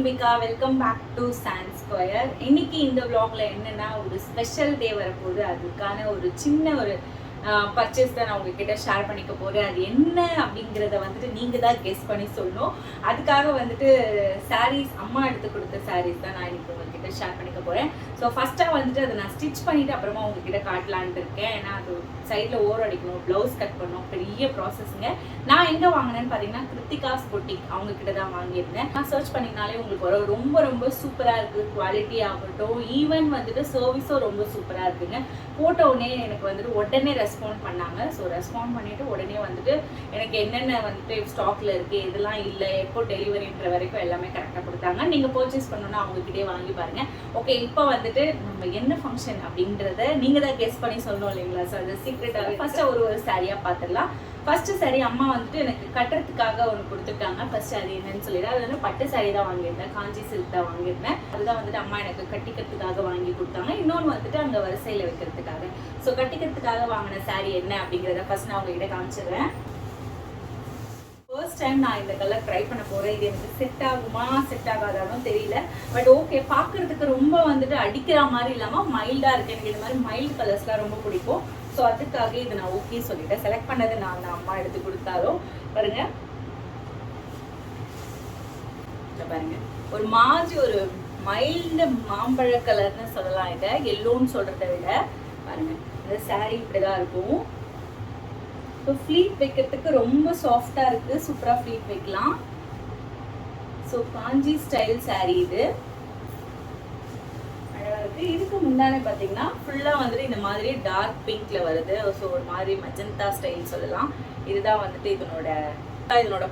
அன்பிகா, welcome back to sand square. இன்னைக்கு இந்த vlogல என்னன்னா ஒரு ஸ்பெஷல் டே வரப்போகுது. அதுக்கான ஒரு சின்ன ஒரு பர்ச்சேஸ் தான் நான் உங்ககிட்ட ஷேர் பண்ணிக்க போகிறேன். அது என்ன அப்படிங்கிறத வந்துட்டு நீங்கள் தான் கெஸ் பண்ணி சொல்லணும். அதுக்காக வந்துட்டு சாரீஸ், அம்மா எடுத்து கொடுத்த சாரீஸ் தான் நான் இன்னைக்கு உங்ககிட்ட ஷேர் பண்ணிக்க போகிறேன். ஸோ ஃபஸ்ட்டாக வந்துட்டு அதை நான் ஸ்டிச் பண்ணிவிட்டு அப்புறமா உங்ககிட்ட காட்டலான்ட்டு இருக்கேன். ஏன்னா அது சைடில் ஓர் அடிக்கணும், ப்ளவுஸ் கட் பண்ணணும், பெரிய ப்ராசஸ்ங்க. நான் எங்கே வாங்கினேன்னு பார்த்தீங்கன்னா கிருத்திகாஸ் பொட்டிக் அவங்கக்கிட்ட தான் வாங்கியிருந்தேன். நான் சர்ச் பண்ணிங்கனாலே உங்களுக்கு வரும். ரொம்ப ரொம்ப சூப்பராக இருக்குது, குவாலிட்டி ஆகட்டும், ஈவன் வந்துட்டு சர்வீஸும் ரொம்ப சூப்பராக இருக்குங்க. போட்ட உடனே எனக்கு வந்துட்டு உடனே ரெஸ்பாண்ட் பண்ணாங்க. ஸோ ரெஸ்பாண்ட் பண்ணிவிட்டு உடனே வந்துட்டு எனக்கு என்னென்ன வந்துட்டு ஸ்டாக்ல இருக்குது, இதெல்லாம் இல்லை, எப்போ டெலிவரின்ற வரைக்கும் எல்லாமே கரெக்டாக கொடுத்தாங்க. நீங்கள் பர்ச்சேஸ் பண்ணணுன்னா அவங்ககிட்டே வாங்கி பாருங்கள். ஓகே, இப்போ வந்துட்டு நம்ம என்ன ஃபங்க்ஷன் அப்படின்றத நீங்கள் தான் கெஸ் பண்ணி சொல்லணும் இல்லைங்களா? ஸோ அது சீக்ரெட்டாகவே ஃபஸ்ட்டு ஒரு சாரியாக பார்த்துடலாம். ஃபர்ஸ்ட் சாரி அம்மா வந்துட்டு எனக்கு கட்டுறதுக்காக ஒன்று கொடுத்துருக்காங்க. ஃபர்ஸ்ட் அது என்னன்னு சொல்லிடுறேன். அது வந்து பட்டு சாரி தான் வாங்கியிருந்தேன், காஞ்சி சில்க் தான் வாங்கியிருந்தேன். அதுதான் வந்துட்டு அம்மா எனக்கு கட்டிக்கிறதுக்காக வாங்கி கொடுத்தாங்க. இன்னொன்று வந்துட்டு அங்கே வரிசையில் வைக்கிறதுக்காக. ஸோ கட்டிக்கிறதுக்காக வாங்கின சாரி என்ன அப்படிங்கிறத ஃபர்ஸ்ட் நான் உங்ககிட்ட காமிச்சிடுறேன். ஃபர்ஸ்ட் டைம் நான் இந்த கலர் ட்ரை பண்ண போகிறேன். இது எனக்கு செட் ஆகுமா செட் ஆகாதாலும் தெரியல. பட் ஓகே, பார்க்குறதுக்கு ரொம்ப வந்துட்டு அடிக்கிற மாதிரி இல்லாமல் மைல்டாக இருக்குது. எனக்கு இந்த மாதிரி மைல்டு கலர்ஸ்லாம் ரொம்ப பிடிக்கும். ஸோ அதுக்காக இது நான் ஓகே சொல்லிட்டேன். செலக்ட் பண்ணது நான் தான், அம்மா எடுத்து கொடுத்தாலும். பாருங்க பாருங்க, ஒரு மாதிரி ஒரு மைல்டு மாம்பழ கலர்னு சொல்லலாம். இதை எல்லோன்னு சொல்றதை விட பாருங்க, இந்த சாரீ இப்படிதான் இருக்கும். ஸோ ஃப்ளீட் வைக்கிறதுக்கு ரொம்ப சாஃப்டா இருக்கு, சூப்பரா ஃப்ளீட் வைக்கலாம். ஸோ காஞ்சி ஸ்டைல் சாரீ இது. இதுக்கு முன்னாடி பார்த்தீங்கன்னா ஃபுல்லாக வந்துட்டு இந்த மாதிரி டார்க் பிங்க்ல வருது. ஸோ ஒரு மாதிரி மஜந்தா ஸ்டைல் சொல்லலாம். இதுதான் வந்துட்டு இதனோட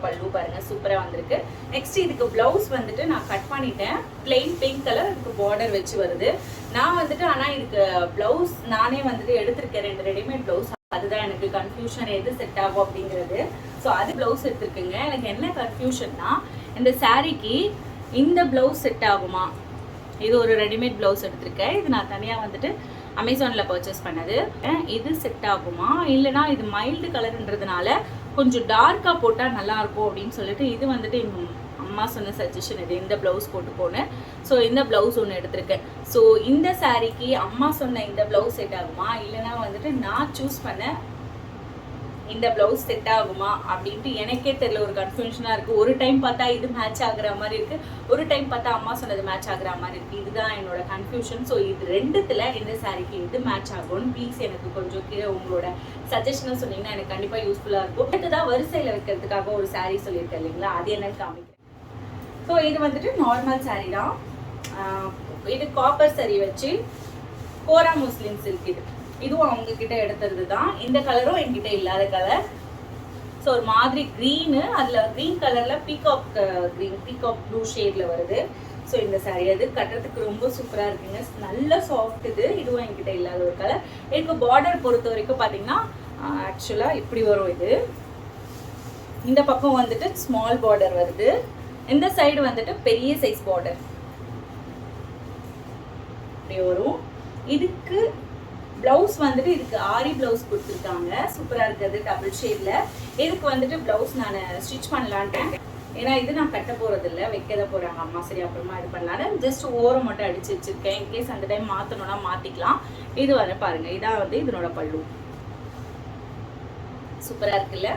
பல்லு பாருங்க, சூப்பராக வந்திருக்கு. நெக்ஸ்ட் இதுக்கு பிளவுஸ் வந்துட்டு நான் கட் பண்ணிட்டேன். பிளெயின் பிங்க் கலர், இதுக்கு பார்டர் வச்சு வருது. நான் வந்துட்டு ஆனால் இதுக்கு பிளவுஸ் நானே வந்துட்டு எடுத்திருக்கேன், 2 ரெடிமேட் பிளவுஸ். அதுதான் எனக்கு கன்ஃபியூஷன், எது செட் ஆகும் அப்படிங்கிறது. ஸோ அது பிளவுஸ் எடுத்திருக்குங்க. எனக்கு என்ன கன்ஃபியூஷன்னா, இந்த சாரீக்கு இந்த பிளவுஸ் செட் ஆகுமா? இது ஒரு ரெடிமேட் ப்ளவுஸ் எடுத்திருக்கேன். இது நான் தனியாக வந்துட்டு அமேசானில் பர்ச்சேஸ் பண்ணது. இது செட் ஆகுமா, இல்லைனா இது மைல்டு கலர்ன்றதுனால கொஞ்சம் டார்க்காக போட்டால் நல்லாயிருக்கும் அப்படின்னு சொல்லிட்டு இது வந்துட்டு எங்கள் அம்மா சொன்ன சஜஷன். இது இந்த ப்ளவுஸ் போட்டுக்கோன்னு. ஸோ இந்த ப்ளவுஸ் ஒன்று எடுத்திருக்கேன். ஸோ இந்த சாரீக்கு அம்மா சொன்ன இந்த ப்ளவுஸ் செட் ஆகுமா, இல்லைனா வந்துட்டு நான் சூஸ் பண்ண இந்த பிளவுஸ் செட் ஆகுமா அப்படின்ட்டு எனக்கே தெரியல. ஒரு கன்ஃபியூஷனாக இருக்குது. ஒரு டைம் பார்த்தா இது மேட்ச் ஆகுற மாதிரி இருக்குது, ஒரு டைம் பார்த்தா அம்மா சொன்னது மேட்ச் ஆகுற மாதிரி இருக்குது. இதுதான் என்னோட கன்ஃபியூஷன். ஸோ இது ரெண்டுத்தில் இந்த சாரீக்கு இது மேட்ச் ஆகும்னு ப்ளீஸ் எனக்கு கொஞ்சம் கீழே உங்களோட சஜஷனை சொன்னீங்கன்னா எனக்கு கண்டிப்பாக யூஸ்ஃபுல்லாக இருக்கும். அடுத்ததான் வரிசையில் வைக்கிறதுக்காக ஒரு சாரீ சொல்லியிருக்கேன் இல்லைங்களா, அது என்னன்னு காமிக்கிறேன். ஸோ இது வந்துட்டு நார்மல் சாரீ தான். இது காப்பர் சரி வச்சு கோரா முஸ்லிம் சில்க். இதுவும் அவங்க கிட்ட எடுத்தது தான். இந்த கலரும் என்கிட்ட இல்லாத கலர். ஸோ ஒரு மாதிரி க்ரீனு, அதில் க்ரீன் கலரில் பீகாக் க்ரீன், பீகாக் ப்ளூ ஷேடில் வருது. ஸோ இந்த சாரீ அது கட்டுறதுக்கு ரொம்ப சூப்பராக இருக்குங்க, நல்ல சாஃப்ட். இதுவும் என்கிட்ட இல்லாத ஒரு கலர். எனக்கு பார்டர் பொறுத்த வரைக்கும் பார்த்தீங்கன்னா ஆக்சுவலாக இப்படி வரும். இது இந்த பக்கம் வந்துட்டு ஸ்மால் பார்டர் வருது, இந்த சைடு வந்துட்டு பெரிய சைஸ் பார்டர் இப்படி வரும். இதுக்கு பிளவுஸ் வந்துட்டு இதுக்கு ஆரி பிளவுஸ் கொடுத்துருக்காங்க, சூப்பராக இருக்குது, டபுள் ஷேடில். இதுக்கு வந்துட்டு பிளவுஸ் நான் ஸ்டிச் பண்ணலான்ட்டேன். ஏன்னா இது நான் கட்ட போகிறது இல்லை, வைக்கத போகிறாங்க அம்மா. சரி அப்புறமா இது பண்ணலான்னு ஜஸ்ட் ஓரம் மட்டும் அடிச்சு வச்சுருக்கேன். இன்கேஸ் அந்த டைம் மாற்றணும்னா மாற்றிக்கலாம். இது வர பாருங்கள், இதான் வந்து இதனோட பல்லு. சூப்பராக இருக்குல்ல?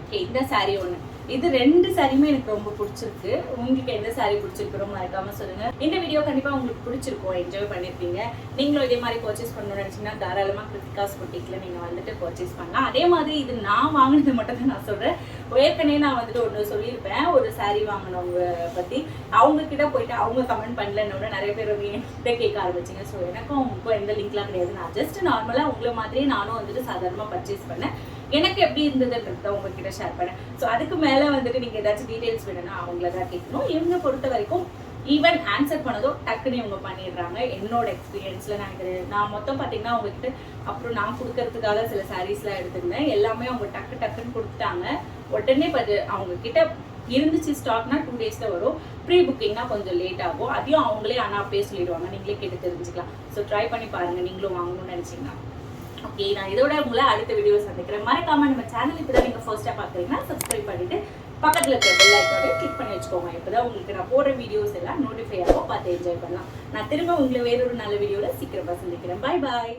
ஓகே, இந்த சாரீ ஒன்று. இது 2 சாரியுமே எனக்கு ரொம்ப பிடிச்சிருக்கு. உங்களுக்கு எந்த சாரீ பிடிச்சிருக்கு ரொம்ப மறக்காம சொல்லுங்க. இந்த வீடியோ கண்டிப்பா உங்களுக்கு பிடிச்சிருக்கும், என்ஜாய் பண்ணிருப்பீங்க. நீங்களும் இதே மாதிரி பர்ச்சேஸ் பண்ணணும்னு நினைச்சீங்கன்னா தாராளமா கிருத்திகாஸ் பொட்டிக்ல நீங்க வந்துட்டு பர்ச்சேஸ் பண்ணலாம். அதே மாதிரி இது நான் வாங்கினது மட்டும் தான் நான் சொல்றேன். ஏற்கனவே நான் வந்துட்டு ஒன்று சொல்லியிருப்பேன், ஒரு சாரீ வாங்கினவங்க பத்தி. அவங்க கிட்ட போயிட்டு அவங்க கமெண்ட் பண்ணலன்னு நிறைய பேர் என்கிட்ட கேட்க ஆரம்பிச்சிங்க. ஸோ எனக்கும் அவங்களுக்கும் எந்த லிங்க்லாம் கிடையாது. நான் ஜஸ்ட் நார்மலாக உங்களை மாதிரியே நானும் வந்துட்டு சாதாரணமாக பர்ச்சேஸ் பண்ணேன். எனக்கு எப்படி இருந்ததுன்றத உங்ககிட்ட ஷேர் பண்ணேன். ஸோ அதுக்கு மேலே வந்துட்டு நீங்கள் ஏதாச்சும் டீட்டெயில்ஸ் வேணும்னா அவங்கள தான் கேட்கணும். இவங்க பொறுத்த வரைக்கும் ஈவன் ஆன்சர் பண்ணதோ டக்குன்னு இவங்க பண்ணிடுறாங்க. என்னோட எக்ஸ்பீரியன்ஸில் நான் மொத்தம் பார்த்தீங்கன்னா அவங்ககிட்ட அப்புறம் நான் கொடுக்கறதுக்காக சில சாரீஸ்லாம் எடுத்திருந்தேன். எல்லாமே அவங்க டக்குன்னு கொடுத்துட்டாங்க. உடனே அவங்க கிட்ட இருந்துச்சு ஸ்டாக்னா 2 டேஸில் வரும். ப்ரீ புக்கிங்னா கொஞ்சம் லேட் ஆகும். அதையும் அவங்களே ஆனால் அப்பயே சொல்லிடுவாங்க, நீங்களே கேட்டு தெரிஞ்சுக்கலாம். ஸோ ட்ரை பண்ணி பாருங்கள் நீங்களும் வாங்கணும்னு நினச்சிங்கன்னா. ஓகே, நான் இதோட உங்களை அடுத்த வீடியோ சந்திக்கிறேன். மறக்காம நம்ம சேனல் இப்பதான் நீங்க ஃபர்ஸ்டா பாக்குறீங்கன்னா சப்ஸ்கிரைப் பண்ணிட்டு பக்கத்துல இருக்க பெல் ஐகானை கிளிக் பண்ணி வச்சுக்கோங்க. இப்பதான் உங்களுக்கு நான் போடுற வீடியோஸ் எல்லாம் நோட்டிஃபை ஆகும், பார்த்து என்ஜாய் பண்ணலாம். நான் திரும்ப உங்களை வேறொரு நல்ல வீடியோல சீக்கிரமா சந்திக்கிறேன். Bye bye.